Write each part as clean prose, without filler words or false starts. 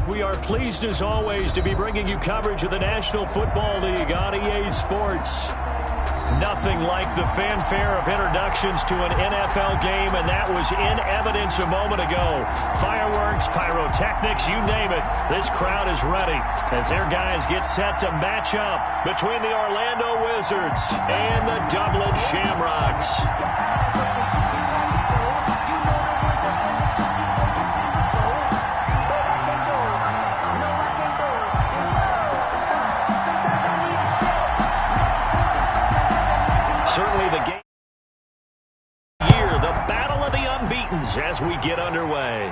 We are pleased as always to be bringing you coverage of the National Football League on EA Sports. Nothing like the fanfare of introductions to an NFL game, and that was in evidence a moment ago. Fireworks, pyrotechnics, you name it. This crowd is ready as their guys get set to match up between the Orlando Wizards and the Dublin Shamrocks. Certainly the game year, the battle of the unbeatens as we get underway.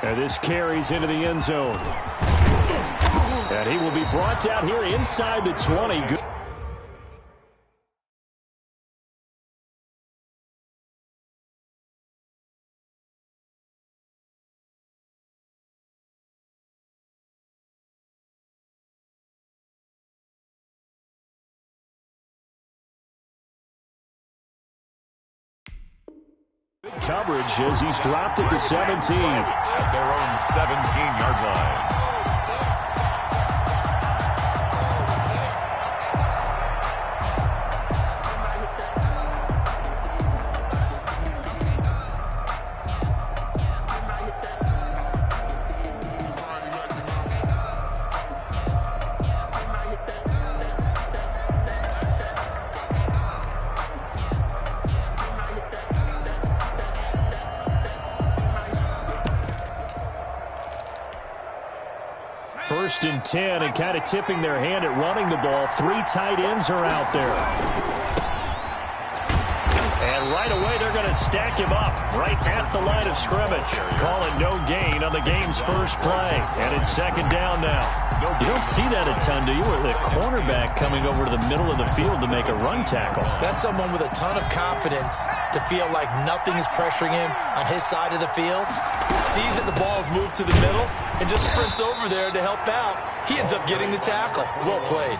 And this carries into the end zone. And he will be brought down here inside the 20. Good. Good coverage as he's dropped at the 17. At their own 17-yard line. 1st and 10 and kind of tipping their hand at running the ball. 3 tight ends are out there. And right away, they're going to stack him up right at the line of scrimmage. Call it no gain on the game's first play. And it's 2nd down now. You don't see that a ton, do you? With a cornerback coming over to the middle of the field to make a run tackle. That's someone with a ton of confidence to feel like nothing is pressuring him on his side of the field. Sees that the ball is moved to the middle and just sprints over there to help out. He ends up getting the tackle. Well played.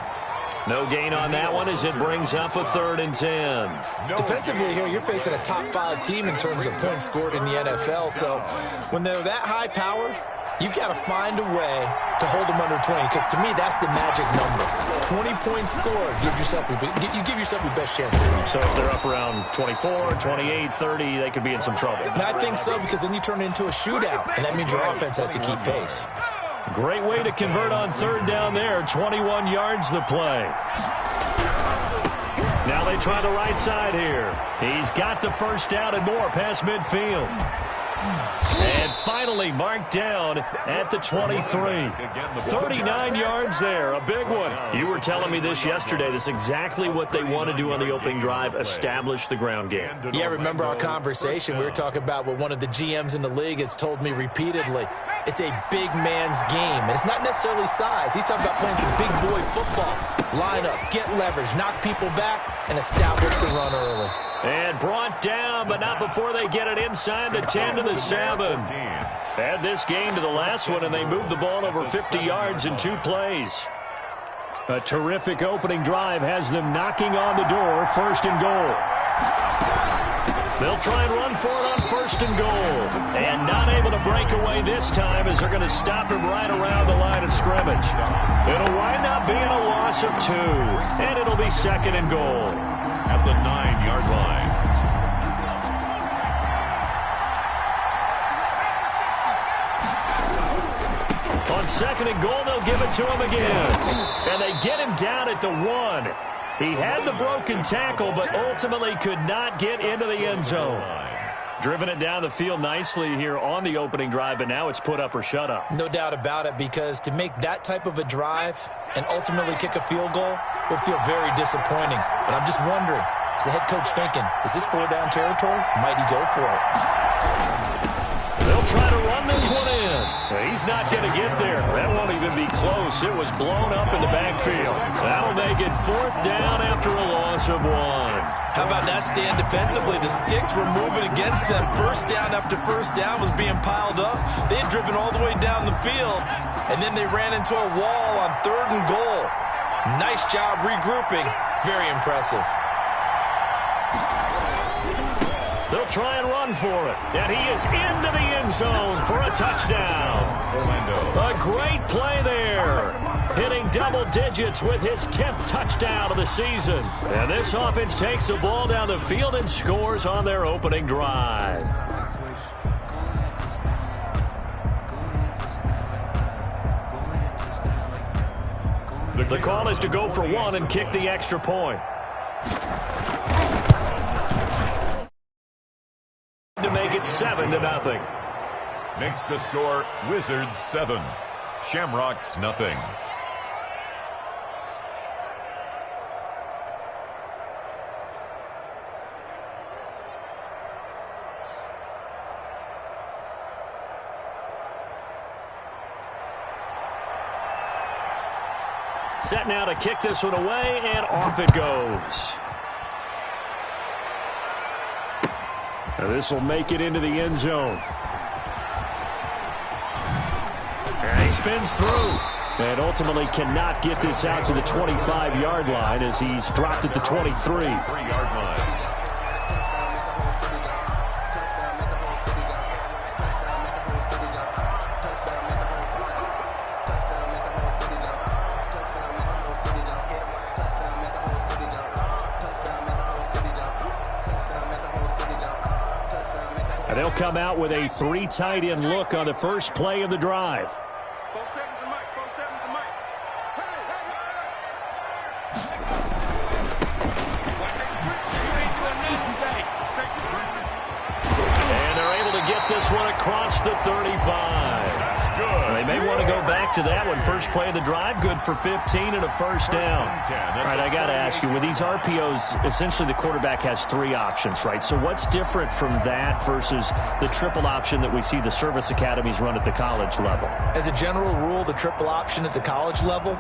No gain on that one as it brings up a 3rd and 10. Defensively here, you're facing a top 5 team in terms of points scored in the NFL. So when they're that high powered, you've got to find a way to hold them under 20, because to me, that's the magic number. 20 points scored, you give yourself your best chance to win. So if they're up around 24, 28, 30, they could be in some trouble. And I think so, because then you turn it into a shootout, and that means your offense has to keep pace. Great way to convert on 3rd down there. 21 yards the play. Now they try the right side here. He's got the 1st down and more past midfield. And finally marked down at the 23. 39 yards there, a big one. You were telling me this yesterday. This is exactly what they want to do on the opening drive, establish the ground game. Yeah, remember our conversation. We were talking about what one of the GMs in the league has told me repeatedly. It's a big man's game, and it's not necessarily size. He's talking about playing some big boy football. Line up, get leverage, knock people back, and establish the run early. And brought down, but not before they get it inside the 10 to the 7. Add this game to the last one, and they moved the ball over 50 yards in 2 plays. A terrific opening drive has them knocking on the door, 1st and goal. They'll try and run for it on 1st and goal. And not able to break away this time as they're going to stop him right around the line of scrimmage. It'll wind up being a loss of 2. And it'll be 2nd and goal. At the 9-yard line. On 2nd and goal, they'll give it to him again. And they get him down at the 1. He had the broken tackle, but ultimately could not get into the end zone. Driven it down the field nicely here on the opening drive, but now it's put up or shut up. No doubt about it, because to make that type of a drive and ultimately kick a field goal will feel very disappointing. But I'm just wondering, is the head coach thinking, is this 4-down territory? Might he go for it? They'll try to run this one in. He's not going to get there. That won't even be close. It was blown up in the backfield. That'll make it 4th down after a loss of 1. How about that stand defensively? The sticks were moving against them. 1st down after 1st down was being piled up. They had driven all the way down the field, and then they ran into a wall on 3rd and goal. Nice job regrouping. Very impressive. They'll try and run for it. And he is into the end zone for a touchdown. A great play there. Hitting double digits with his 10th touchdown of the season. And this offense takes the ball down the field and scores on their opening drive. The call is to go for 1 and kick the extra point. To make it 7-0. Makes the score Wizards 7, Shamrocks nothing. Set now to kick this one away, and off it goes. Now this will make it into the end zone. And he spins through. And ultimately cannot get this out to the 25-yard line as he's dropped at the 23. 3-yard line. And they'll come out with a 3 tight end look on the first play of the drive. And they're able to get this one across the 35. They may want to go back to that one. First play of the drive, good for 15 and a first down. All right, I got to ask you, with these RPOs, essentially the quarterback has 3 options, right? So what's different from that versus the triple option that we see the service academies run at the college level? As a general rule, the triple option at the college level,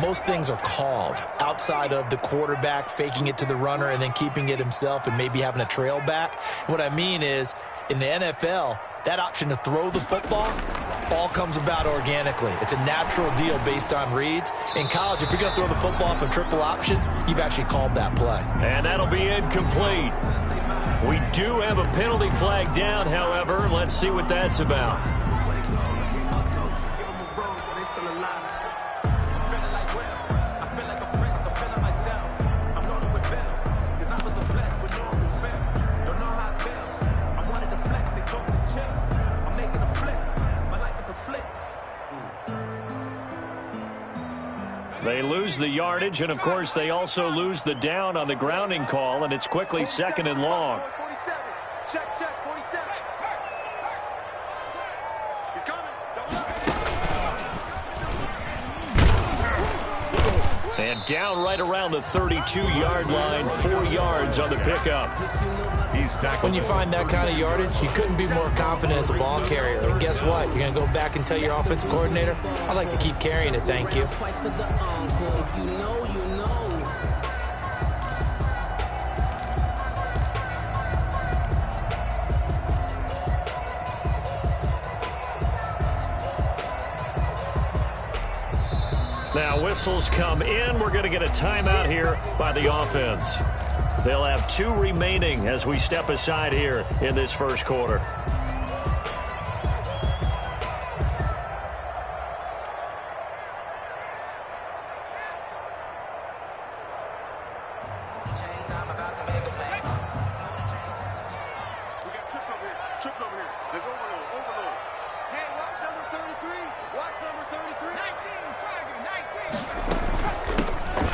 most things are called outside of the quarterback faking it to the runner and then keeping it himself and maybe having a trail back. What I mean is, in the NFL, that option to throw the football all comes about organically. It's a natural deal based on reads. In college, if you're going to throw the football up a triple option, you've actually called that play. And that'll be incomplete. We do have a penalty flag down, however. Let's see what that's about. They lose the yardage, and, of course, they also lose the down on the grounding call, and it's quickly 2nd and long. 47. Check, 47. He's coming. And down right around the 32-yard line, 4 yards on the pickup. He's tackled. When you find that kind of yardage, you couldn't be more confident as a ball carrier. And guess what? You're going to go back and tell your offensive coordinator, I'd like to keep carrying it, thank you. Now whistles come in. We're going to get a timeout here by the offense. They'll have 2 remaining as we step aside here in this first quarter.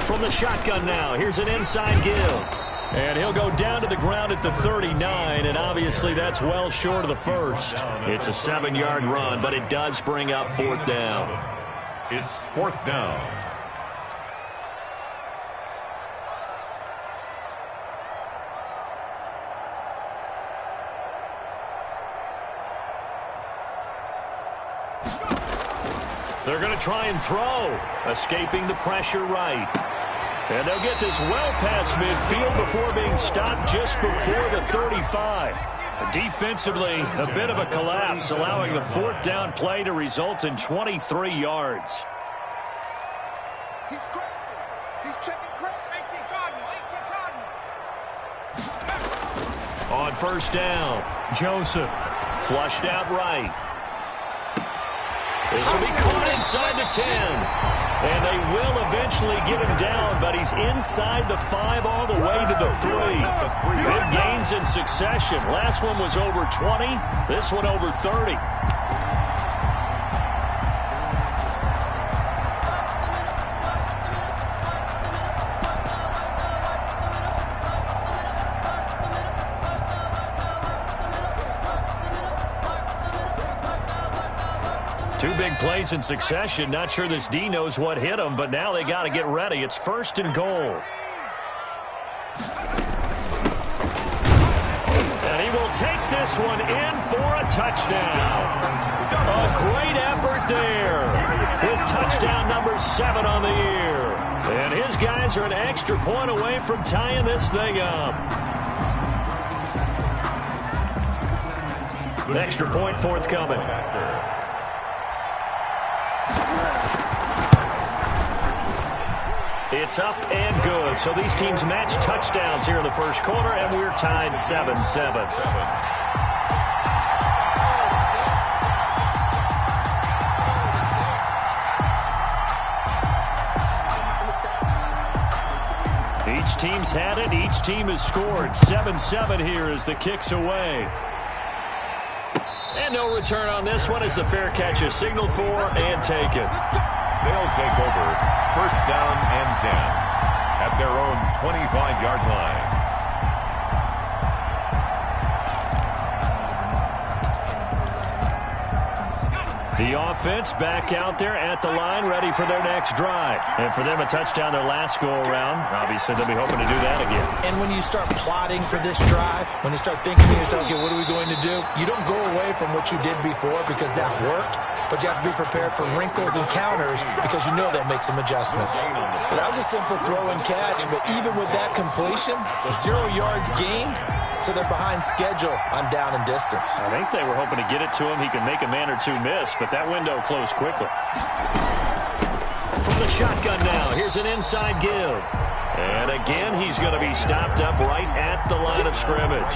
From the shotgun now, here's an inside give. And he'll go down to the ground at the 39, and obviously that's well short of the first. It's a 7-yard run, but it does bring up 4th down. It's 4th down. They're going to try and throw, escaping the pressure right. And they'll get this well past midfield before being stopped just before the 35. Defensively, a bit of a collapse, allowing the 4th down play to result in 23 yards. He's crazy. He's checking crazy. 18 Cotton. On first down, Joseph flushed out right. This will be caught inside the 10. And they will eventually get him down, but he's inside the 5 all the way to the 3. Big gains in succession. Last one was over 20. This one over 30. Two big plays in succession. Not sure this D knows what hit him, but now they got to get ready. It's 1st and goal. And he will take this one in for a touchdown. A great effort there with touchdown number 7 on the year. And his guys are an extra point away from tying this thing up. An extra point forthcoming. It's up and good. So these teams match touchdowns here in the first quarter, and we're tied 7-7. Each team's had it. Each team has scored. 7-7 here as the kick's away. And no return on this one as the fair catch is signaled for and taken. They'll take over 1st down and 10 at their own 25-yard line. The offense back out there at the line, ready for their next drive. And for them, a touchdown their last go-around. Obviously, they'll be hoping to do that again. And when you start plotting for this drive, when you start thinking to yourself, okay, what are we going to do? You don't go away from what you did before because that worked, but you have to be prepared for wrinkles and counters because you know they'll make some adjustments. Well, that was a simple throw and catch, but even with that completion, 0 yards gained, so they're behind schedule on down and distance. I think they were hoping to get it to him. He could make a man or two miss, but that window closed quickly. From the shotgun now, here's an inside give. And again, he's going to be stopped up right at the line of scrimmage.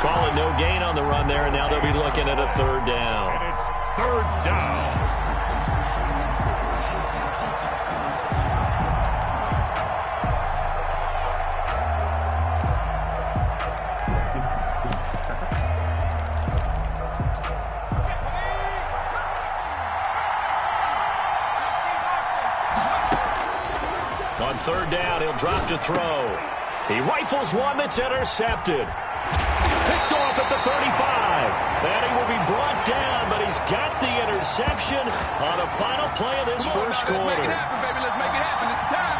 Calling no gain on the run there, and now they'll be looking at a third down. And it's third down. On third down, he'll drop to throw. He rifles one that's intercepted. Picked off at the 35. And he will be brought down, but he's got the interception on the final play of this first quarter. Let's make it happen, baby. Let's make it happen. It's time.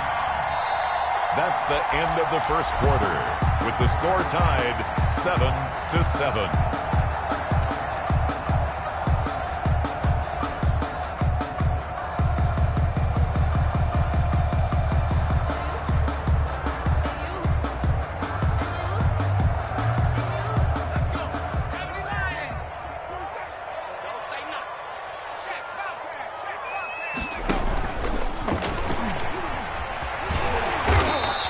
That's the end of the first quarter, with the score tied 7-7.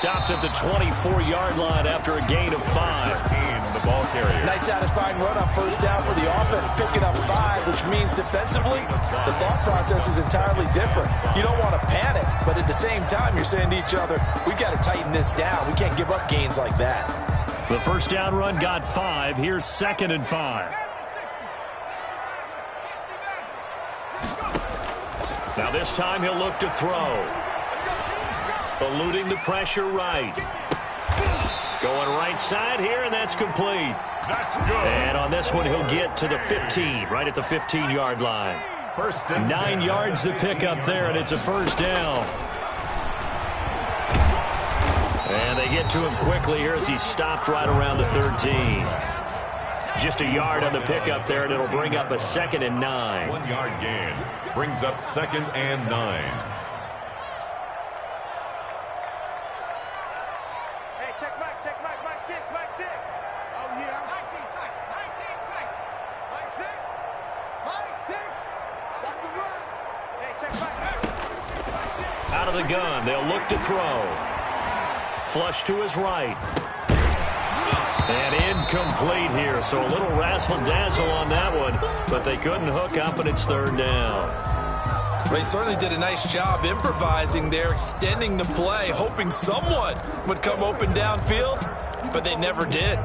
Stopped at the 24-yard line after a gain of 5. The ball carrier. Nice satisfying run on first down for the offense, picking up 5, which means defensively, the thought process is entirely different. You don't want to panic, but at the same time, you're saying to each other, we got to tighten this down. We can't give up gains like that. The first down run got 5. Here's 2nd and 5. Now this time he'll look to throw. Eluding the pressure right. Going right side here, and that's complete. That's good. And on this one, he'll get to the 15, right at the 15-yard line. First and 9 yards to pick up there, and it's a first down. And they get to him quickly here as he's stopped right around the 13. Just a yard on the pickup there, and it'll bring up a 2nd and 9. 1 yard gain brings up 2nd and 9. Mike 6. Oh, yeah. 19 tight. Mike 6. That's the run. Hey, check Mike. Out of the gun, they'll look to throw. Flush to his right. And incomplete here, so a little razzle-dazzle on that one, but they couldn't hook up, and it's third down. They certainly did a nice job improvising there, extending the play, hoping someone would come open downfield, but they never did.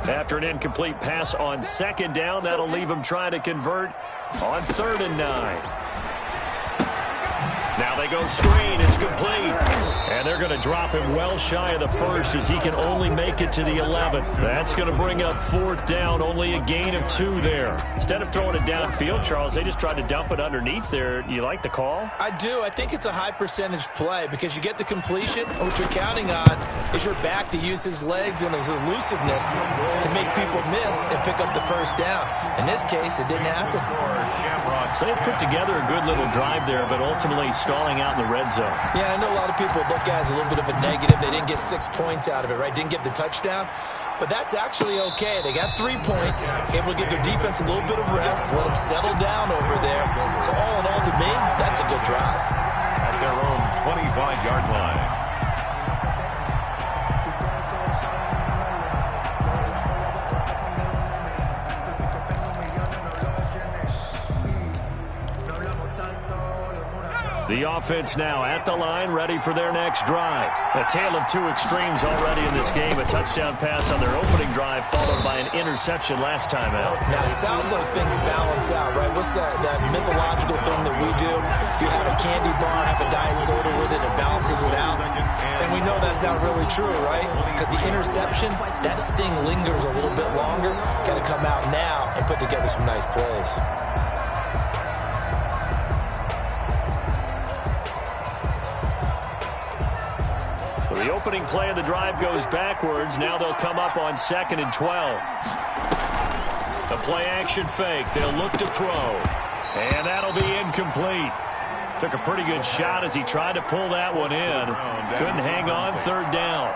After an incomplete pass on 2nd down, that'll leave him trying to convert on 3rd and 9. Now they go screen. It's complete. And they're going to drop him well shy of the 1st as he can only make it to the 11th. That's going to bring up 4th down, only a gain of 2 there. Instead of throwing it downfield, Charles, they just tried to dump it underneath there. You like the call? I do. I think it's a high percentage play because you get the completion, and what you're counting on is your back to use his legs and his elusiveness to make people miss and pick up the first down. In this case, it didn't happen. So they put together a good little drive there, but ultimately stalling out in the red zone. Yeah, I know a lot of people look at it as a little bit of a negative. They didn't get 6 points out of it, right? Didn't get the touchdown. But that's actually okay. They got 3 points, able to give their defense a little bit of rest, let them settle down over there. So all in all, to me, that's a good drive. At their own 25-yard line. The offense now at the line, ready for their next drive. A tale of two extremes already in this game. A touchdown pass on their opening drive, followed by an interception last time out. Now, it sounds like things balance out, right? What's that mythological thing that we do? If you have a candy bar, have a diet soda with it, it balances it out. And we know that's not really true, right? Because the interception, that sting lingers a little bit longer. Got to come out now and put together some nice plays. So the opening play of the drive goes backwards. Now they'll come up on 2nd and 12. The play action fake. They'll look to throw. And that'll be incomplete. Took a pretty good shot as he tried to pull that one in. Couldn't hang on, 3rd down.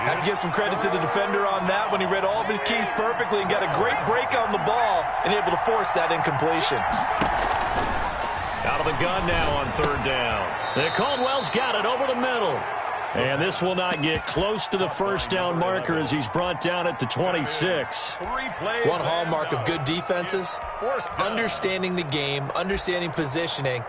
Have to give some credit to the defender on that when he read all of his keys perfectly and got a great break on the ball and able to force that incompletion. Out of the gun now on 3rd down. And Caldwell's got it over the middle. And this will not get close to the first down marker as he's brought down at the 26. One hallmark of good defenses is understanding the game, understanding positioning,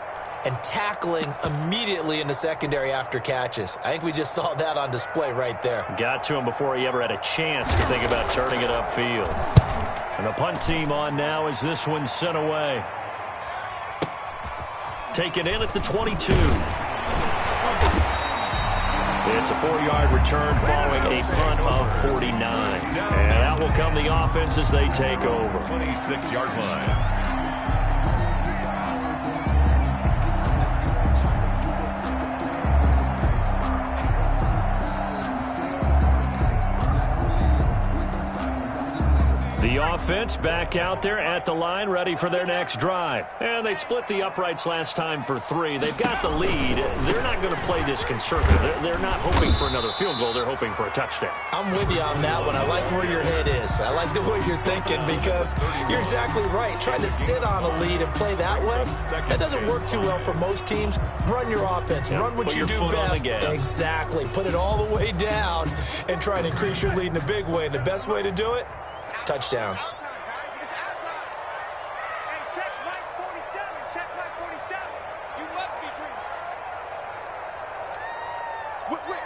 and tackling immediately in the secondary after catches. I think we just saw that on display right there. Got to him before he ever had a chance to think about turning it upfield. And the punt team on now as this one's sent away. Taken in at the 22. It's a 4-yard return following a punt of 49. And that will come the offense as they take over. 26-yard line. The offense back out there at the line, ready for their next drive. And they split the uprights last time for 3. They've got the lead. They're not going to play this conservative. They're not hoping for another field goal. They're hoping for a touchdown. I'm with you on that one. I like where your head is. I like the way you're thinking because you're exactly right. Trying to sit on a lead and play that way, that doesn't work too well for most teams. Run your offense. Run what you do best. Exactly. Put it all the way down and try and increase your lead in a big way. And the best way to do it? Touchdowns. Check Mike 47. Check Mike 47. You must be dreaming. Whip.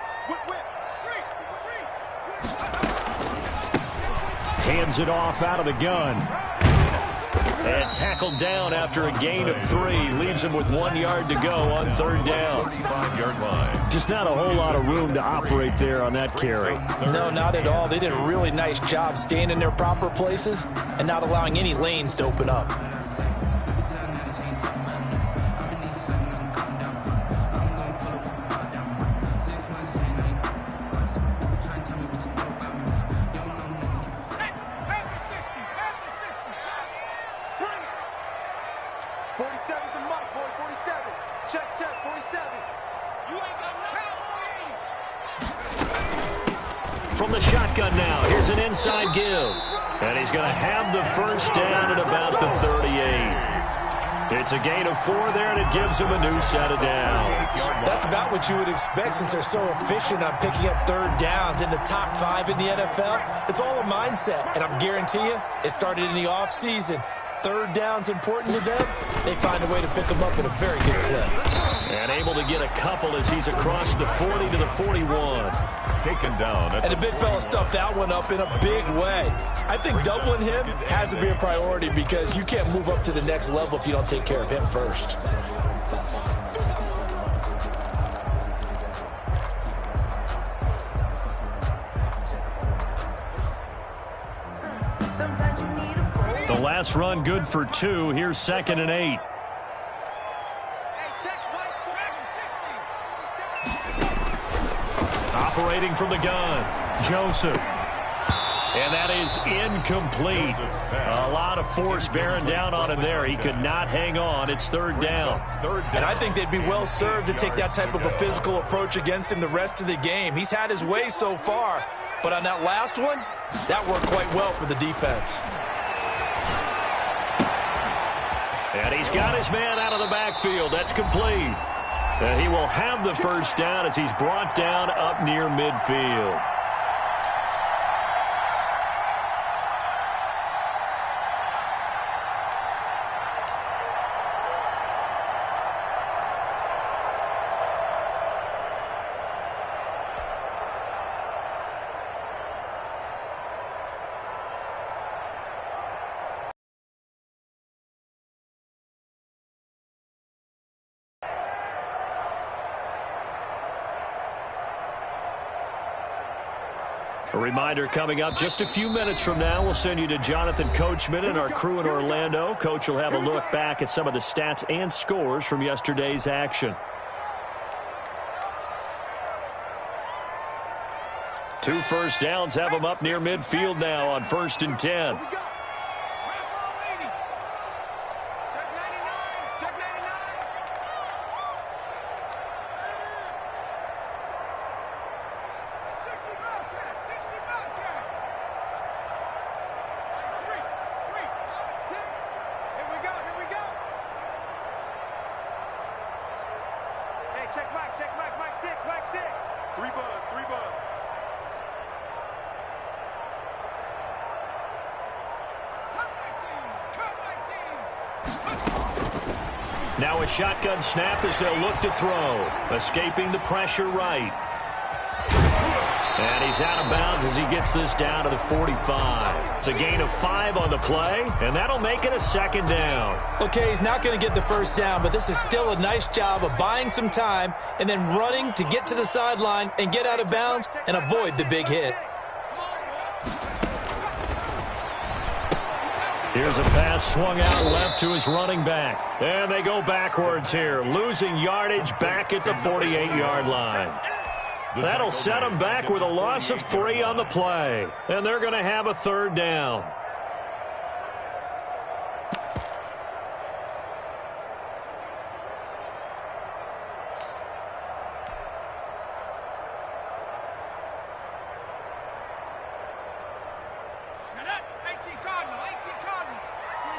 Hands it off out of the gun. And tackled down after a gain of 3. Leaves him with 1 yard to go on 3rd down. 35-yard line. Just not a whole lot of room to operate there on that carry. No, not at all. They did a really nice job staying in their proper places and not allowing any lanes to open up. From the shotgun now, here's an inside give. And he's going to have the first down at about the 38. It's a gain of 4 there, and it gives him a new set of downs. That's about what you would expect since they're so efficient on picking up 3rd downs in the top 5 in the NFL. It's all a mindset, and I guarantee you it started in the offseason. 3rd down's important to them. They find a way to pick them up at a very good clip. And able to get a couple as he's across the 40 to the 41. Taken down. And the big fella stuffed that one up in a big way. I think doubling him has to be a priority because you can't move up to the next level if you don't take care of him first. The last run good for 2. Here's 2nd and 8. Operating from the gun, Joseph. And that is incomplete. A lot of force bearing down on him there. He could not hang on. It's 3rd down. And I think they'd be well served to take that type of a physical approach against him the rest of the game. He's had his way so far. But on that last one, that worked quite well for the defense. And he's got his man out of the backfield. That's complete. And he will have the first down as he's brought down up near midfield. A reminder coming up just a few minutes from now, we'll send you to Jonathan Coachman and our crew in Orlando. Coach will have a look back at some of the stats and scores from yesterday's action. 2 first downs have them up near midfield now on 1st and 10. Mike 6. 3 buzz. Now a shotgun snap as they'll look to throw. Escaping the pressure right. And he's out of bounds as he gets this down to the 45. It's a gain of 5 on the play, and that'll make it a 2nd down. Okay, he's not going to get the first down, but this is still a nice job of buying some time and then running to get to the sideline and get out of bounds and avoid the big hit. Here's a pass swung out left to his running back. And they go backwards here, losing yardage back at the 48-yard line. That'll set them back with a loss of 3 on the play. And they're going to have a 3rd down.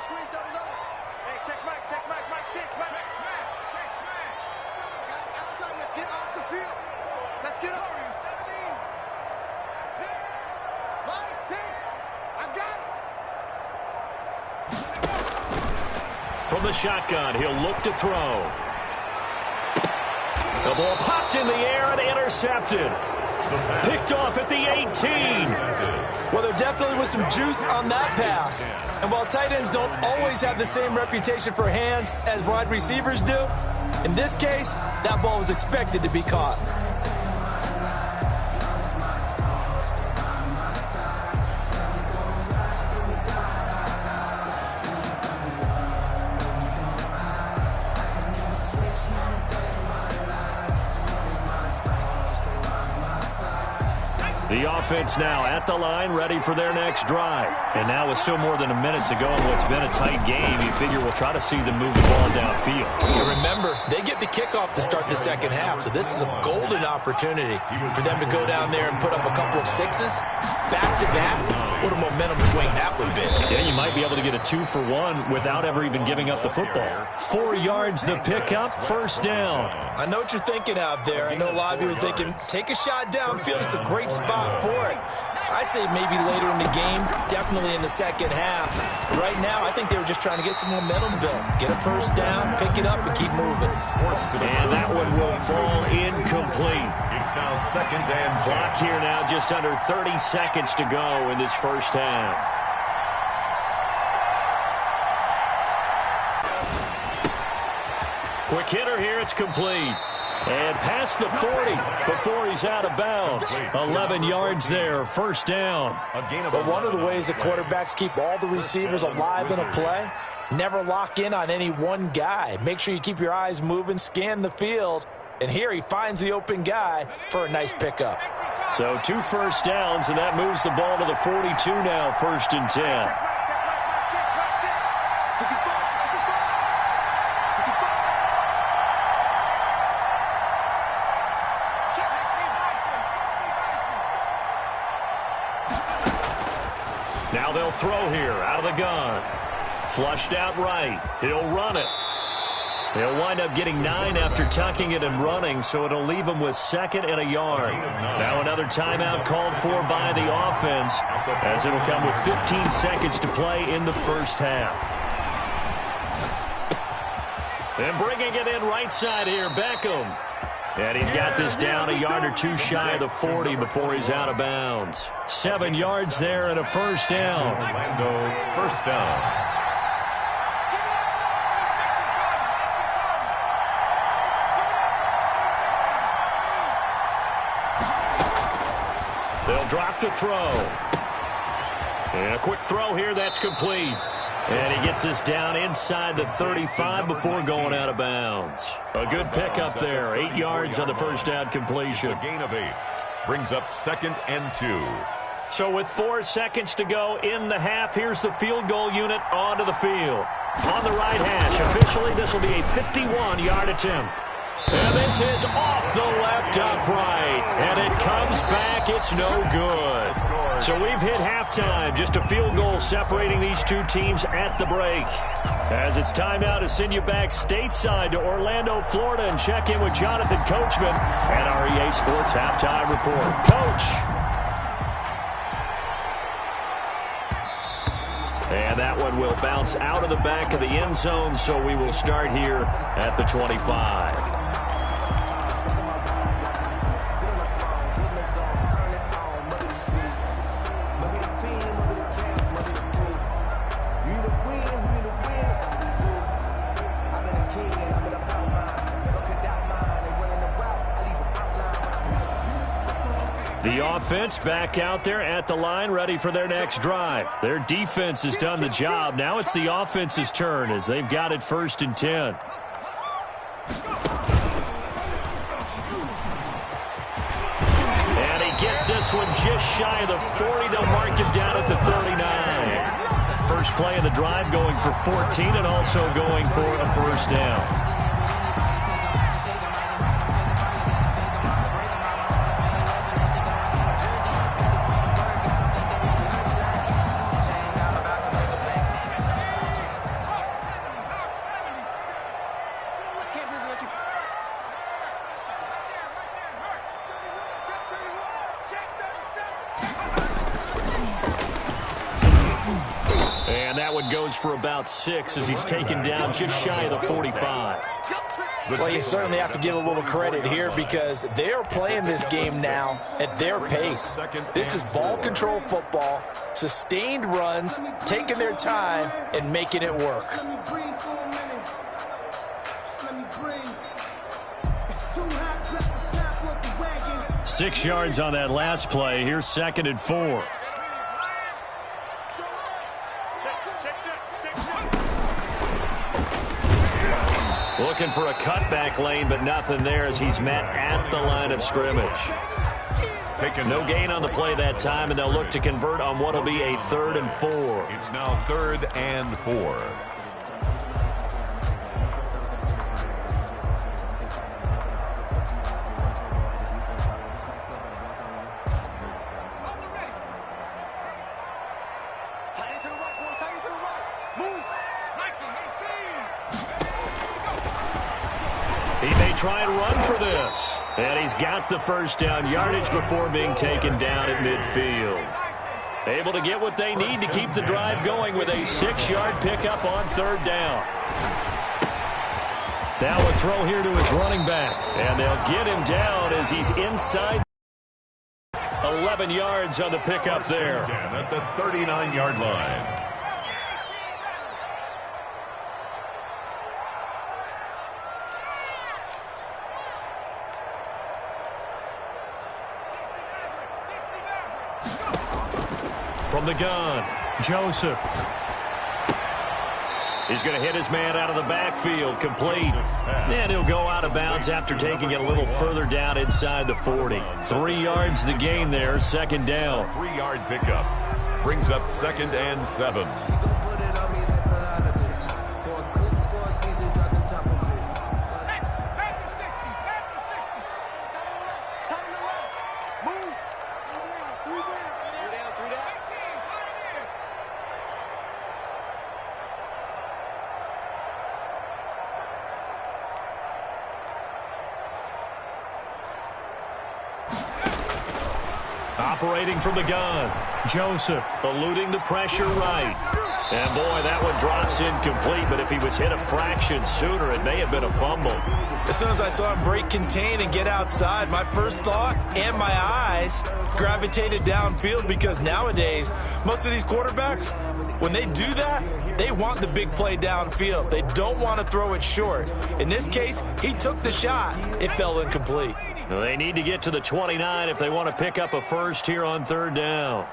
Squeeze, double. Hey, check Mike. Mike 6. Check smash. Guys, time. Let's get off the field. Let's get over. 17. Mike 6. I got it. From the shotgun, he'll look to throw. The ball popped in the air and intercepted. Picked off at the 18. Well, there definitely was some juice on that pass. And while tight ends don't always have the same reputation for hands as wide receivers do, in this case, that ball was expected to be caught. The offense now at the line, ready for their next drive. And now with still more than a minute to go in what's been a tight game, you figure we'll try to see them move the ball downfield. And remember, they get the kickoff to start the second half, so this is a golden opportunity for them to go down there and put up a couple of 6s back-to-back. What a momentum swing that would be. Yeah, you might be able to get a 2-for-1 without ever even giving up the football. 4 yards the pickup, 1st down. I know what you're thinking out there. I know a lot of you are thinking, take a shot downfield. It's a great spot for it. I'd say maybe later in the game, definitely in the second half. Right now, I think they were just trying to get some momentum built. Get a 1st down, pick it up, and keep moving. And that one will fall incomplete. It's now 2nd and 10. Clock here now, just under 30 seconds to go in this first half. Quick hitter here, it's complete. And past the 40 before he's out of bounds. 11 yards there, 1st down. But one of the ways the quarterbacks keep all the receivers alive in a play, never lock in on any one guy. Make sure you keep your eyes moving, scan the field. And here he finds the open guy for a nice pickup. So 2 first downs, and that moves the ball to the 42 now, 1st and 10. Now they'll throw here out of the gun. Flushed out right. He'll run it. He'll wind up getting 9 after tucking it and running, so it'll leave him with 2nd and a yard. Now another timeout called for by the offense, as it'll come with 15 seconds to play in the first half. And bringing it in right side here, Beckham. And he's got this down a yard or 2 shy of the 40 before he's out of bounds. 7 yards there and a 1st down. Orlando, 1st down. They'll drop Stopped to throw. And a quick throw here. That's complete. And he gets us down inside the 35 before going out of bounds. A good pickup there. 8 yards on the first down completion. It's a gain of 8. Brings up 2nd and 2. So with 4 seconds to go in the half, here's the field goal unit onto the field. On the right hash, officially this will be a 51-yard attempt. And this is off the left upright. And it comes back. It's no good. So we've hit halftime. Just a field goal separating these two teams at the break. As it's time now to send you back stateside to Orlando, Florida, and check in with Jonathan Coachman at our EA Sports Halftime Report. Coach. And that one will bounce out of the back of the end zone, so we will start here at the 25. The offense back out there at the line, ready for their next drive. Their defense has done the job. Now it's the offense's turn as they've got it 1st and 10. And he gets this one just shy of the 40. They'll mark him down at the 39. First play of the drive going for 14 and also going for a first down. Goes for about 6 as he's taken down just shy of the 45. Well, you certainly have to give a little credit here because they are playing this game now at their pace. This is ball control football, sustained runs, taking their time, and making it work. 6 yards on that last play. Here's 2nd and 4. Looking for a cutback lane, but nothing there as he's met at the line of scrimmage. No gain on the play that time, and they'll look to convert on what will be a 3rd and 4. It's now 3rd and 4. Try and run for this. And he's got the first down yardage before being taken down at midfield. Able to get what they need to keep the drive going with a 6-yard pickup on 3rd down. Now a throw here to his running back. And they'll get him down as he's inside 11 yards on the pickup there. At the 39-yard line. From the gun, Joseph. He's going to hit his man out of the backfield, complete. And he'll go out of bounds after taking it a little further down inside the 40. 3 yards the gain there, 2nd down. 3-yard pickup. Brings up 2nd and 7. Operating from the gun, Joseph eluding the pressure right. And boy, that one drops incomplete, but if he was hit a fraction sooner, it may have been a fumble. As soon as I saw him break contain and get outside, my first thought and my eyes gravitated downfield because nowadays, most of these quarterbacks, when they do that, they want the big play downfield. They don't want to throw it short. In this case, he took the shot. It fell incomplete. They need to get to the 29 if they want to pick up a first here on third down.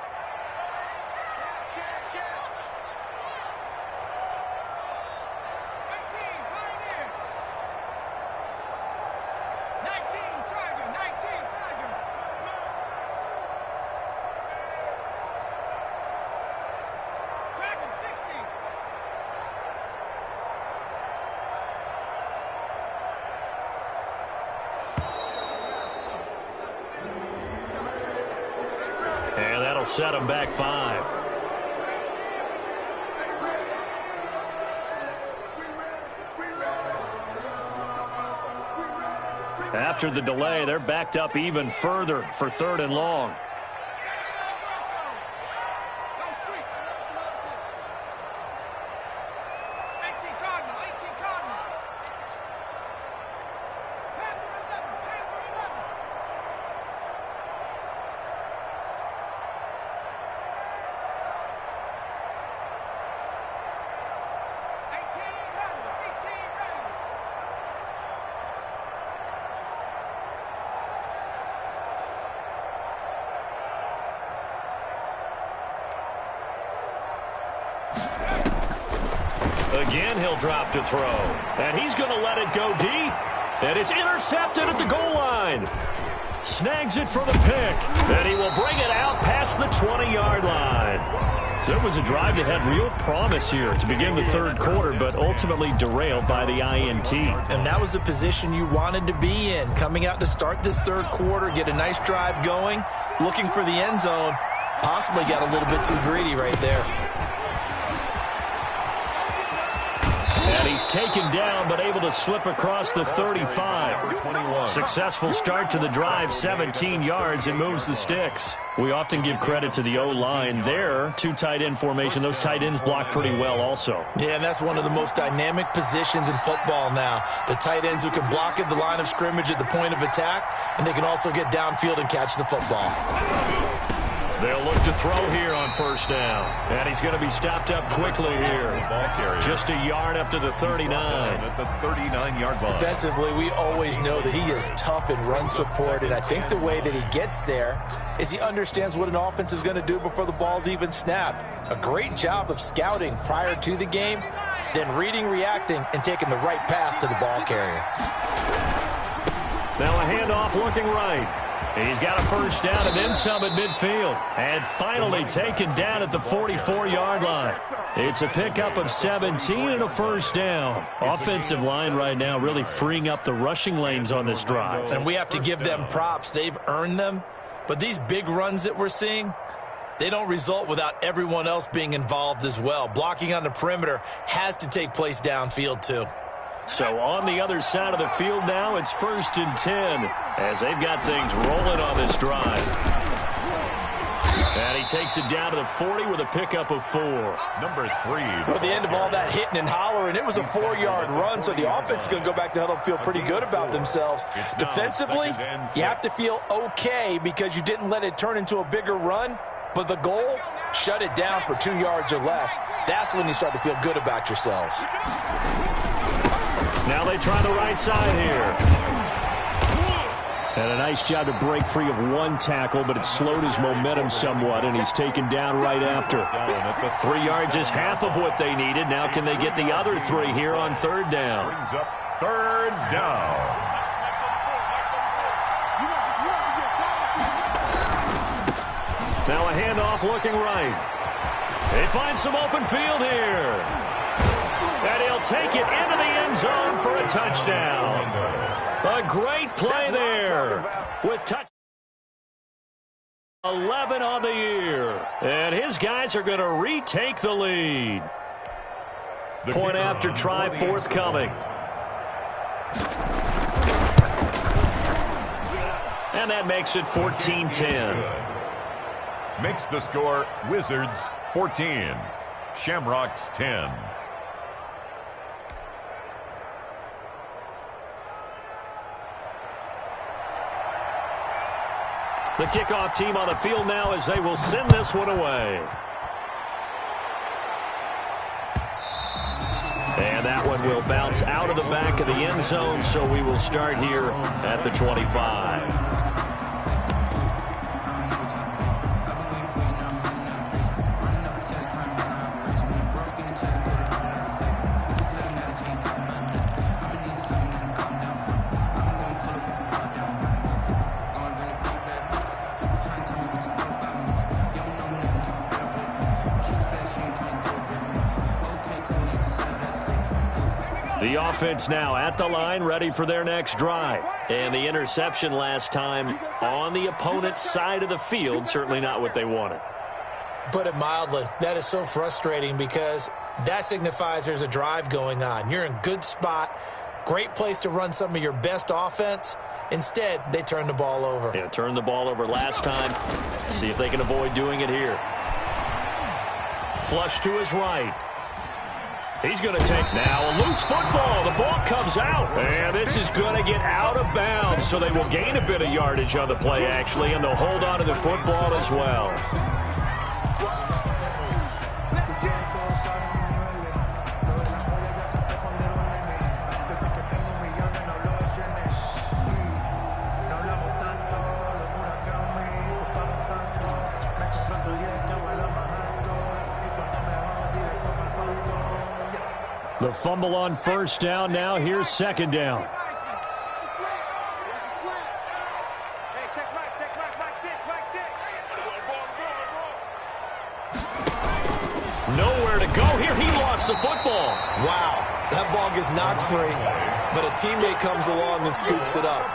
And that'll set them back 5. After the delay, they're backed up even further for 3rd and long. Again, he'll drop to throw. And he's going to let it go deep. And it's intercepted at the goal line. Snags it for the pick. And he will bring it out past the 20-yard line. So it was a drive that had real promise here to begin the 3rd quarter, but ultimately derailed by the INT. And that was the position you wanted to be in. Coming out to start this 3rd quarter, get a nice drive going, looking for the end zone. Possibly got a little bit too greedy right there. And he's taken down, but able to slip across the 35. Successful start to the drive, 17 yards, and moves the sticks. We often give credit to the O-line there. 2 tight end formation. Those tight ends block pretty well also. Yeah, and that's one of the most dynamic positions in football now. The tight ends who can block at the line of scrimmage at the point of attack, and they can also get downfield and catch the football. They'll look to throw here on 1st down. And he's going to be stopped up quickly here. Just a yard up to the 39. At the 39-yard line. Defensively, we always know that he is tough in run support, and I think the way that he gets there is he understands what an offense is going to do before the ball's even snapped. A great job of scouting prior to the game, then reading, reacting, and taking the right path to the ball carrier. Now a handoff looking right. He's got a 1st down and then some at midfield. And finally taken down at the 44-yard line. It's a pickup of 17 and a 1st down. Offensive line right now really freeing up the rushing lanes on this drive. And we have to give them props. They've earned them. But these big runs that we're seeing, they don't result without everyone else being involved as well. Blocking on the perimeter has to take place downfield too. So on the other side of the field now, it's 1st and 10 as they've got things rolling on this drive. And he takes it down to the 40 with a pickup of 4. Number 3. At the end of all that hitting and hollering, it was a 4-yard run, so the offense is going to go back to huddle and feel pretty good about themselves. Defensively, you have to feel okay because you didn't let it turn into a bigger run, but the goal, shut it down for 2 yards or less. That's when you start to feel good about yourselves. Now they try the right side here. And a nice job to break free of 1 tackle, but it slowed his momentum somewhat, and he's taken down right after. 3 yards is half of what they needed. Now can they get the other 3 here on 3rd down? Brings up 3rd down. Now a handoff looking right. They find some open field here. And he'll take it into the end zone for a touchdown. A great play there with touch 11 on the year. And his guys are going to retake the lead. Point after try forthcoming. And that makes it 14-10. Makes the score Wizards 14, Shamrocks 10. The kickoff team on the field now as they will send this one away. And that one will bounce out of the back of the end zone, so we will start here at the 25. The offense now at the line, ready for their next drive. And the interception last time on the opponent's side of the field, certainly not what they wanted. Put it mildly, that is so frustrating because that signifies there's a drive going on. You're in good spot, great place to run some of your best offense. Instead, they turn the ball over. Yeah, turned the ball over last time. See if they can avoid doing it here. Flush to his right. He's going to take now a loose football. The ball comes out. And this is going to get out of bounds. So they will gain a bit of yardage on the play, actually, and they'll hold on to the football as well. The fumble on first down. Now here's second down. Nowhere to go here. He lost the football. Wow, that ball gets knocked free, but a teammate comes along and scoops it up.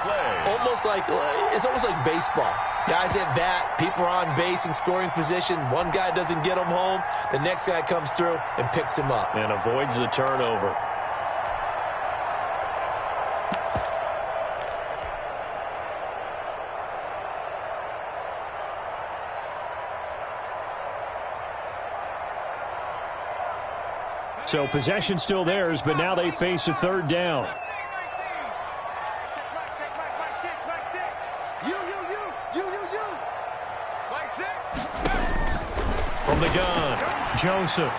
It's almost like baseball. Guys at bat, people are on base in scoring position. One guy doesn't get him home. The next guy comes through and picks him up. And avoids the turnover. So possession still theirs, but now they face a third down. From the gun, Joseph.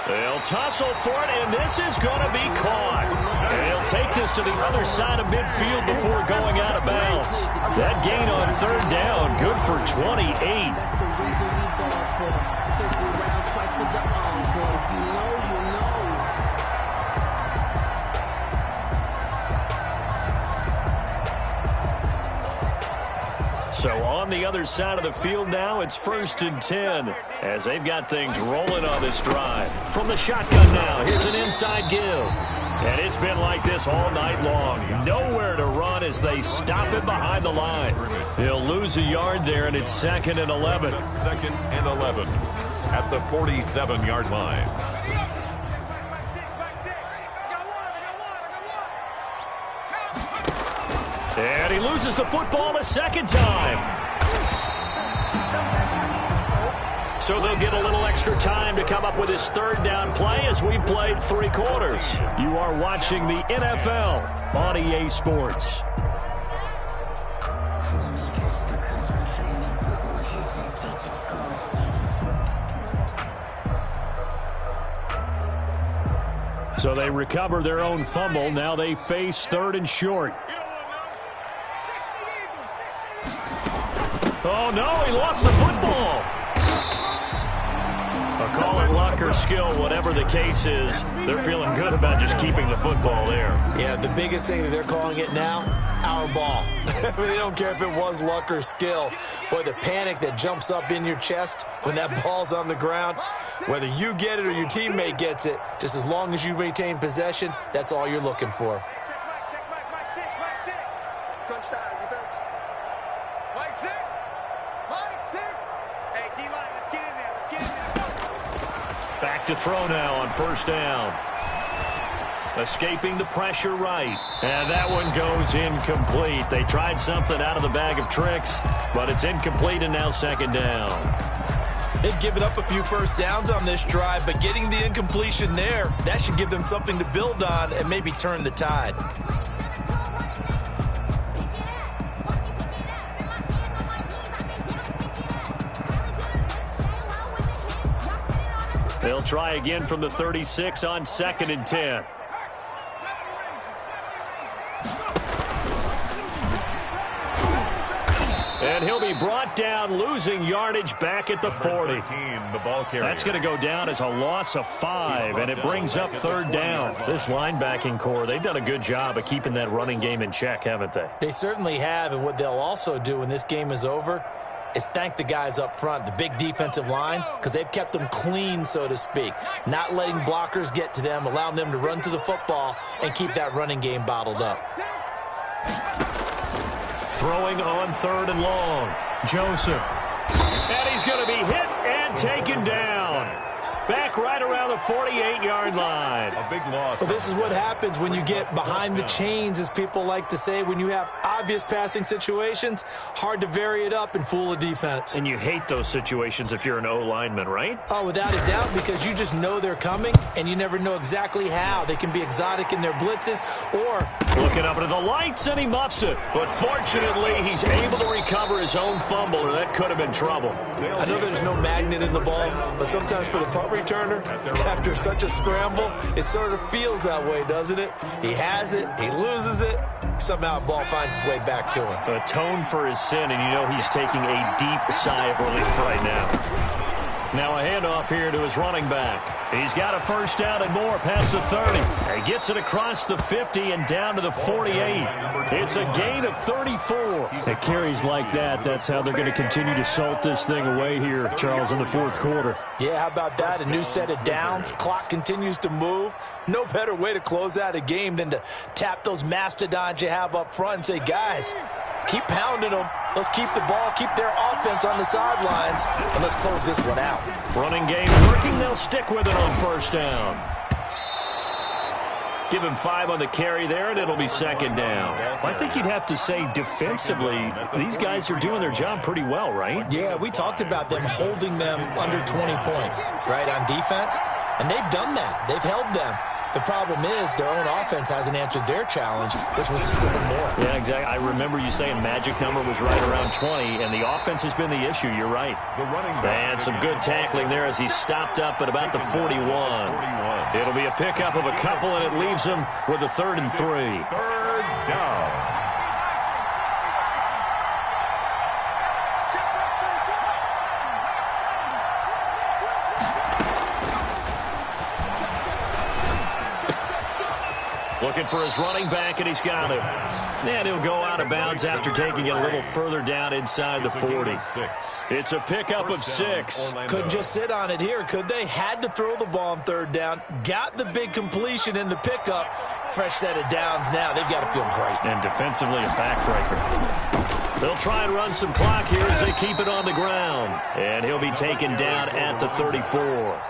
They'll tussle for it, and this is going to be caught. And he'll take this to the other side of midfield before going out of bounds. That gain on third down, good for 28. So on the other side of the field now, it's 1st and 10 as they've got things rolling on this drive. From the shotgun now, here's an inside give. And it's been like this all night long. Nowhere to run as they stop it behind the line. They'll lose a yard there, and it's 2nd and 11. 2nd and 11 at the 47-yard line. And he loses the football a second time. So they'll get a little extra time to come up with his third down play as we've played 3 quarters. You are watching the NFL on EA Sports. So they recover their own fumble. Now they face 3rd and short. Oh, no, he lost the football. I'll call it luck or skill, whatever the case is. They're feeling good about just keeping the football there. Yeah, the biggest thing that they're calling it now, our ball. They don't care if it was luck or skill. Boy, the panic that jumps up in your chest when that ball's on the ground, whether you get it or your teammate gets it, just as long as you maintain possession, that's all you're looking for. Crunch time, defense. Mike 6. Mike 6. Hey, D-line, let's get in there. Let's get in there. Back to throw now on first down. Escaping the pressure right. And that one goes incomplete. They tried something out of the bag of tricks, but it's incomplete and now 2nd down. They've given up a few first downs on this drive, but getting the incompletion there, that should give them something to build on and maybe turn the tide. They'll try again from the 36 on 2nd and 10. And he'll be brought down, losing yardage back at the 40. The ball carrier. That's going to go down as a loss of 5, and it brings up 3rd down. This linebacking core, they've done a good job of keeping that running game in check, haven't they? They certainly have, and what they'll also do when this game is over is thank the guys up front, the big defensive line, because they've kept them clean, so to speak, not letting blockers get to them, allowing them to run to the football and keep that running game bottled up. Throwing on 3rd and long. Joseph. And he's going to be hit and taken down. Back right around the 48-yard line. A big loss. Well, this is what happens when you get behind the chains, as people like to say. When you have obvious passing situations, hard to vary it up and fool a defense. And you hate those situations if you're an O-lineman, right? Oh, without a doubt, because you just know they're coming, and you never know exactly how. They can be exotic in their blitzes, or... Looking up into the lights, and he muffs it. But fortunately, he's able to recover his own fumble, or that could have been trouble. I know there's no magnet in the ball, but sometimes for the punt returner, after such a scramble, it sort of feels that way, doesn't it? He has it, he loses it, somehow the ball finds its way back to him. Atone for his sin, and you know he's taking a deep sigh of relief right now. Now a handoff here to his running back. He's got a 1st down and more past the 30. He gets it across the 50 and down to the 48. It's a gain of 34. At carries like that, that's how they're going to continue to salt this thing away here, Charles, in the 4th quarter. Yeah, how about that? A new set of downs. Clock continues to move. No better way to close out a game than to tap those mastodons you have up front and say, guys, keep pounding them. Let's keep the ball, keep their offense on the sidelines, and let's close this one out. Running game working. They'll stick with it on 1st down. Give him 5 on the carry there, and it'll be 2nd down. I think you'd have to say defensively, these guys are doing their job pretty well, right? Yeah, we talked about them holding them under 20 points, right, on defense, and they've done that. They've held them. The problem is their own offense hasn't answered their challenge, which was to score more. Yeah, exactly. I remember you saying magic number was right around 20, and the offense has been the issue. You're right. And some good tackling there as he stopped up at about the 41. It'll be a pickup of a couple, and it leaves him with a 3rd and 3. 3rd down. Looking for his running back, and he's got it. And he'll go out of bounds after taking it a little further down inside the 40. It's a pickup of 6. Couldn't just sit on it here, could they? Had to throw the ball on 3rd down. Got the big completion in the pickup. Fresh set of downs now. They've got to feel great. And defensively, a backbreaker. They'll try and run some clock here as they keep it on the ground. And he'll be taken down at the 34.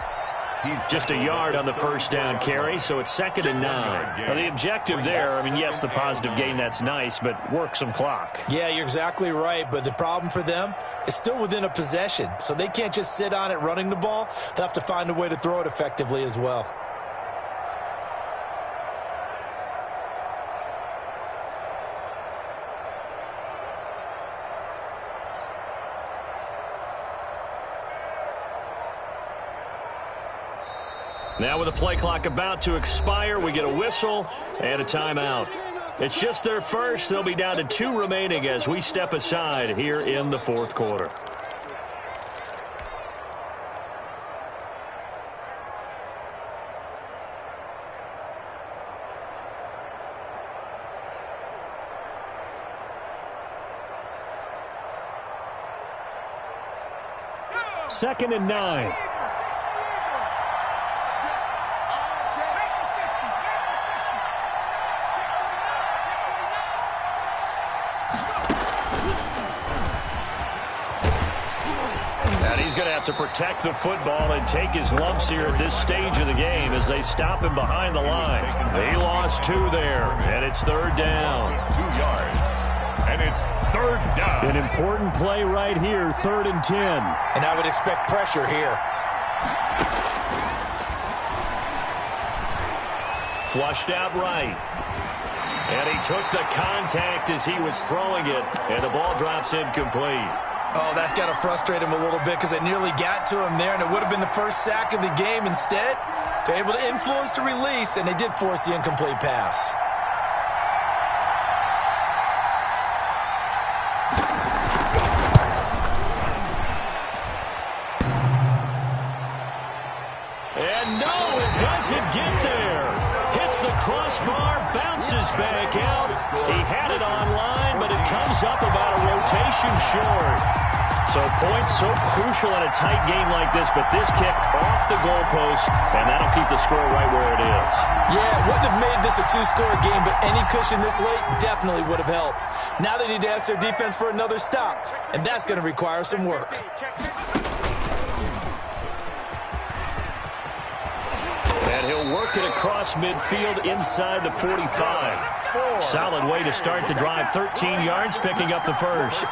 He's just a yard on the 1st down carry, so it's 2nd and 9. Now, the objective there, I mean, yes, the positive gain, that's nice, but work some clock. Yeah, you're exactly right, but the problem for them is still within a possession, so they can't just sit on it running the ball. They'll have to find a way to throw it effectively as well. Now with the play clock about to expire, we get a whistle and a timeout. It's just their first. They'll be down to 2 remaining as we step aside here in the 4th quarter. Second and 9. Going to have to protect the football and take his lumps here at this stage of the game as they stop him behind the line. They lost 2 there, and it's 3rd down. 2 yards, and it's 3rd down. An important play right here, 3rd and 10. And I would expect pressure here. Flushed out right. And he took the contact as he was throwing it, and the ball drops incomplete. Oh, that's got to frustrate him a little bit because they nearly got to him there, and it would have been the first sack of the game. Instead, they're able to influence the release, and they did force the incomplete pass. And no, it doesn't get there. Hits the crossbar, bounces back out. He had it online, but it comes up about a rotation short. So points so crucial in a tight game like this, but this kick off the goalpost, and that'll keep the score right where it is. Yeah, it wouldn't have made this a two-score game, but any cushion this late definitely would have helped. Now they need to ask their defense for another stop, and that's going to require some work. And he'll work it across midfield inside the 45. Solid way to start the drive. 13 yards, picking up the first. 10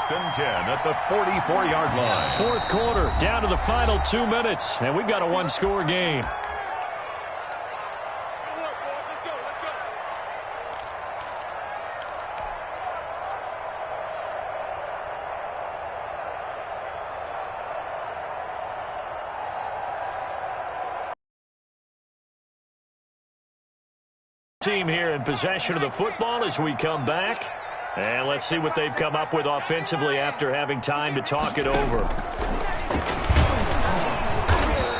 at the 44-yard line. Fourth quarter, down to the final 2 minutes, and we've got a one-score game. Team here in possession of the football as we come back. And let's see what they've come up with offensively after having time to talk it over.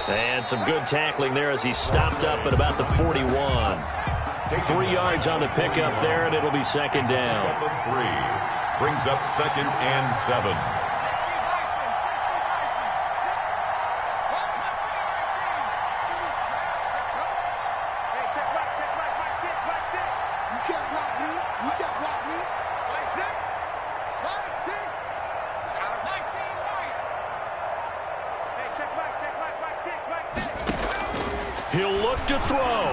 And some good tackling there as he stopped up at about the 41. 3 yards on the pickup there, and it'll be second down. 3 brings up 2nd and 7. He'll look to throw.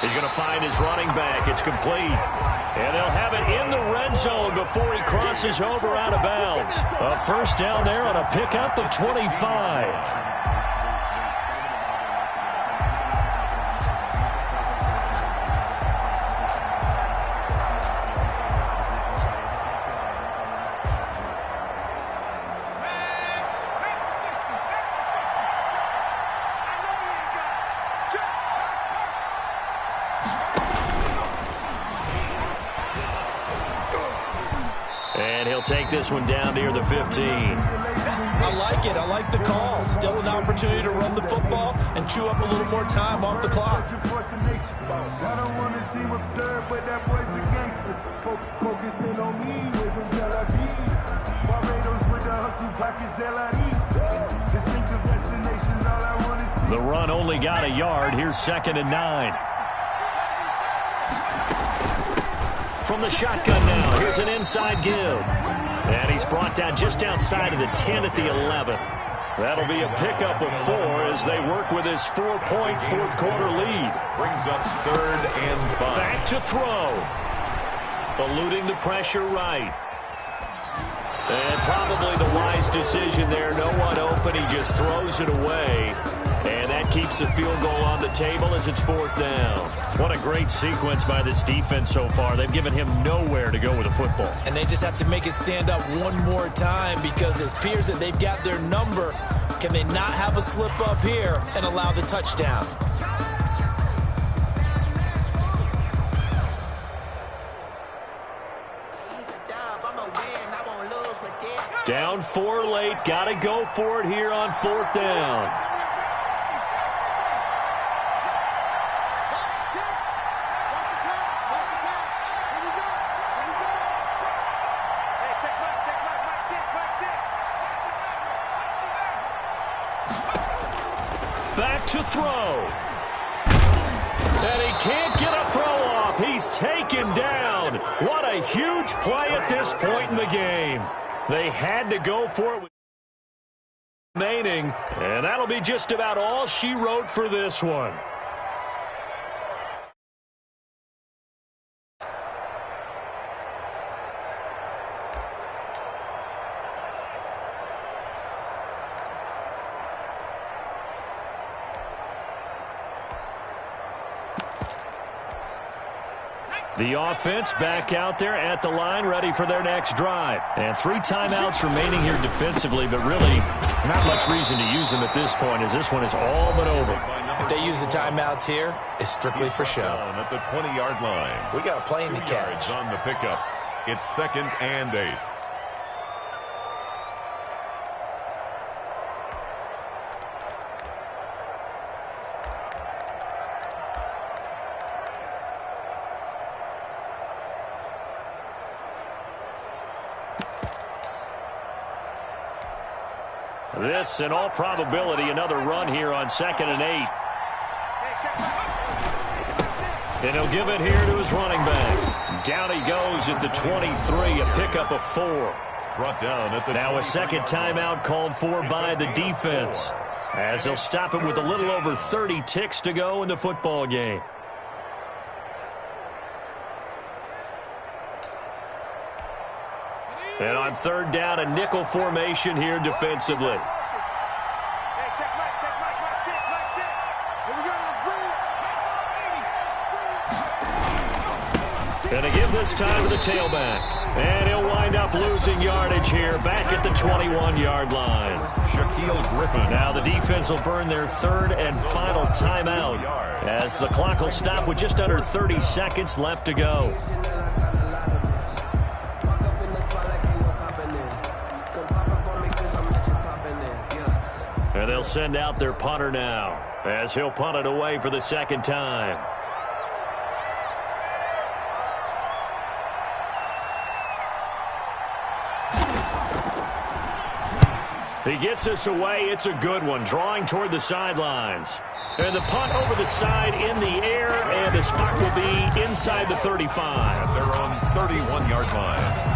He's going to find his running back. It's complete. And they'll have it in the red zone before he crosses over out of bounds. A first down there on a pickup of 25. And he'll take this one down near the 15. I like it. I like the call. Still an opportunity to run the football and chew up a little more time off the clock. I don't want to seem absurd, but that boy's a gangster. Focusing on me, way from Tel Aviv. Barbados with the hustle pockets, LIDs. Distinctive destinations, all I want to see. The run only got a yard. Here's 2nd and 9. From the shotgun now, here's an inside give. And he's brought down just outside of the 10 at the 11. That'll be a pickup of 4 as they work with his 4-point fourth quarter lead. Brings up 3rd and 5. Back to throw. Eluding the pressure right. And probably the wise decision there. No one open. He just throws it away. And that keeps the field goal on the table as it's 4th down. What a great sequence by this defense so far. They've given him nowhere to go with the football. And they just have to make it stand up one more time because it appears that they've got their number. Can they not have a slip up here and allow the touchdown? Down 4 late. Got to go for it here on 4th down. Back to throw. And he can't get a throw off. He's taken down. What a huge play at this point in the game. They had to go for it with remaining, and that'll be just about all she wrote for this one. The offense back out there at the line, ready for their next drive. And 3 timeouts remaining here defensively, but really not much reason to use them at this point, as this one is all but over. If they use the timeouts here, it's strictly for show. At the 20-yard line. We got a plane to catch. On the pickup. It's 2nd and 8. This, in all probability, another run here on 2nd and 8. And he'll give it here to his running back. Down he goes at the 23, a pickup of 4. Brought down at the now a second timeout called for by the defense, as they'll stop it with a little over 30 ticks to go in the football game. And on 3rd down, a nickel formation here defensively. And to give this time to the tailback. And he'll wind up losing yardage here back at the 21-yard line. Shaquille Griffin. Now the defense will burn their 3rd and final timeout, as the clock will stop with just under 30 seconds left to go. And they'll send out their punter now, as he'll punt it away for the 2nd time. He gets us away. It's a good one, drawing toward the sidelines. And the punt over the side in the air, and the spot will be inside the 35. They're on 31-yard line.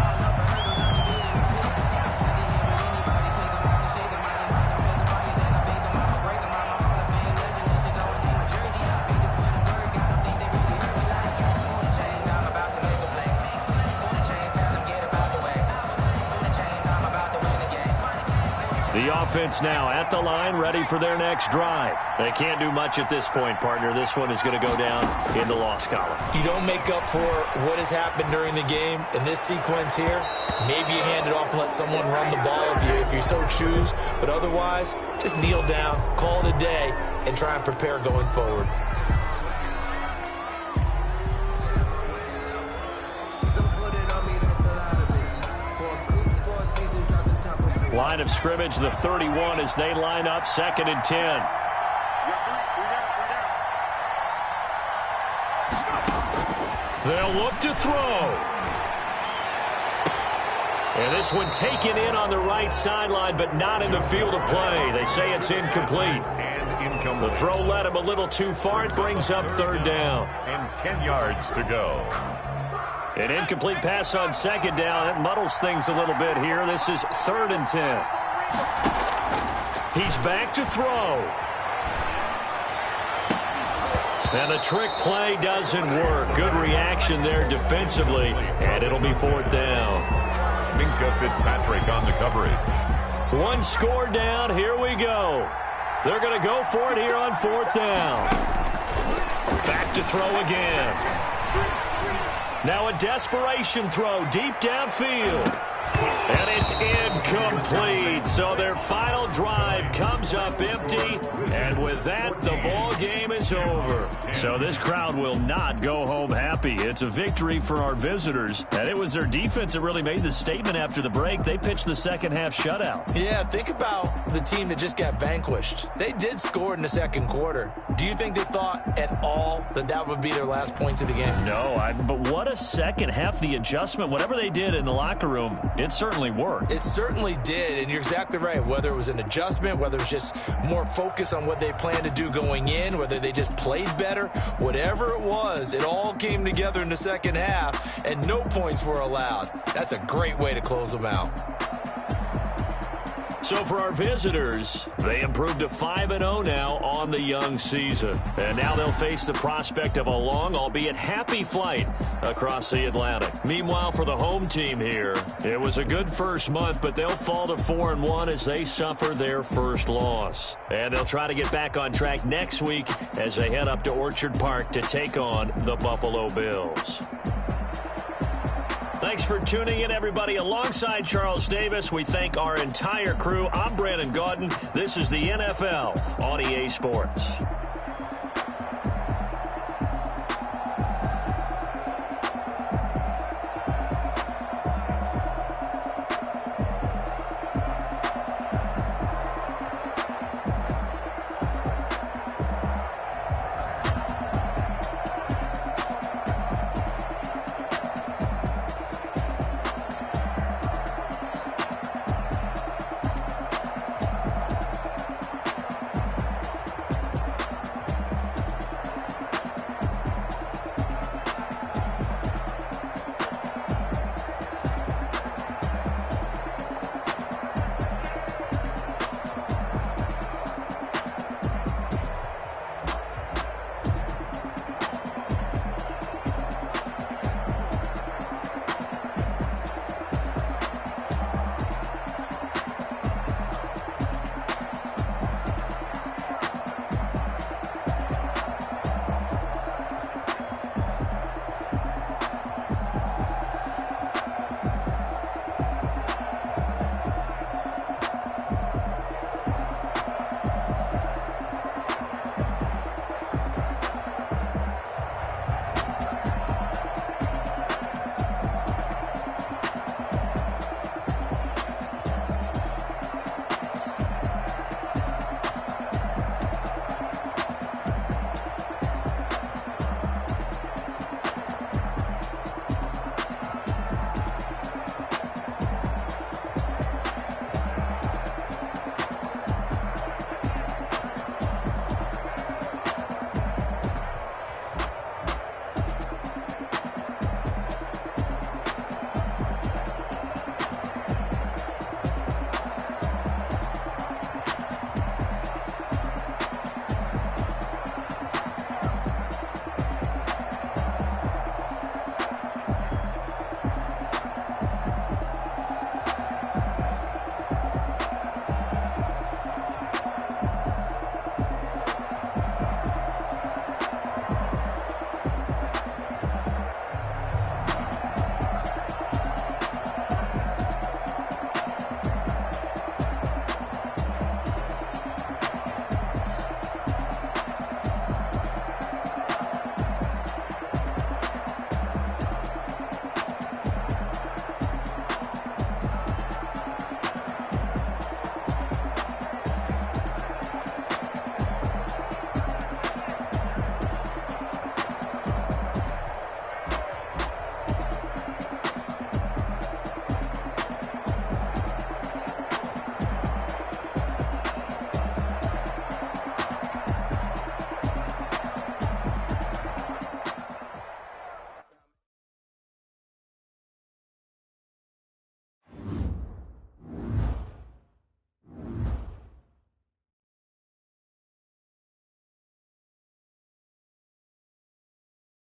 The offense now at the line, ready for their next drive. They can't do much at this point, partner. This one is going to go down in the loss column. You don't make up for what has happened during the game in this sequence here. Maybe you hand it off and let someone run the ball if you so choose. But otherwise, just kneel down, call it a day, and try and prepare going forward. Line of scrimmage, the 31, as they line up 2nd and 10. They'll look to throw. And this one taken in on the right sideline, but not in the field of play. They say it's incomplete. The throw led him a little too far. It brings up 3rd down. And 10 yards to go. An incomplete pass on 2nd down. It muddles things a little bit here. This is 3rd and 10. He's back to throw. And the trick play doesn't work. Good reaction there defensively. And it'll be 4th down. Minkah Fitzpatrick on the coverage. One score down. Here we go. They're going to go for it here on 4th down. Back to throw again. Now a desperation throw deep downfield. And it's incomplete. So their final drive comes up empty. And with that, the ball game is over. So this crowd will not go home happy. It's a victory for our visitors. And it was their defense that really made the statement after the break. They pitched the 2nd half shutout. Yeah, think about the team that just got vanquished. They did score in the 2nd quarter. Do you think they thought at all that that would be their last points of the game? No, but what a 2nd half. The adjustment, whatever they did in the locker room, it certainly worked. It certainly did, and you're exactly right. Whether it was an adjustment, whether it was just more focus on what they planned to do going in, whether they just played better, whatever it was, it all came together in the 2nd half, and no points were allowed. That's a great way to close them out. So for our visitors, they improved to 5-0 now on the young season. And now they'll face the prospect of a long, albeit happy flight across the Atlantic. Meanwhile, for the home team here, it was a good first month, but they'll fall to 4-1 as they suffer their first loss. And they'll try to get back on track next week as they head up to Orchard Park to take on the Buffalo Bills. Thanks for tuning in, everybody. Alongside Charles Davis, we thank our entire crew. I'm Brandon Gaudin. This is the NFL on EA Sports.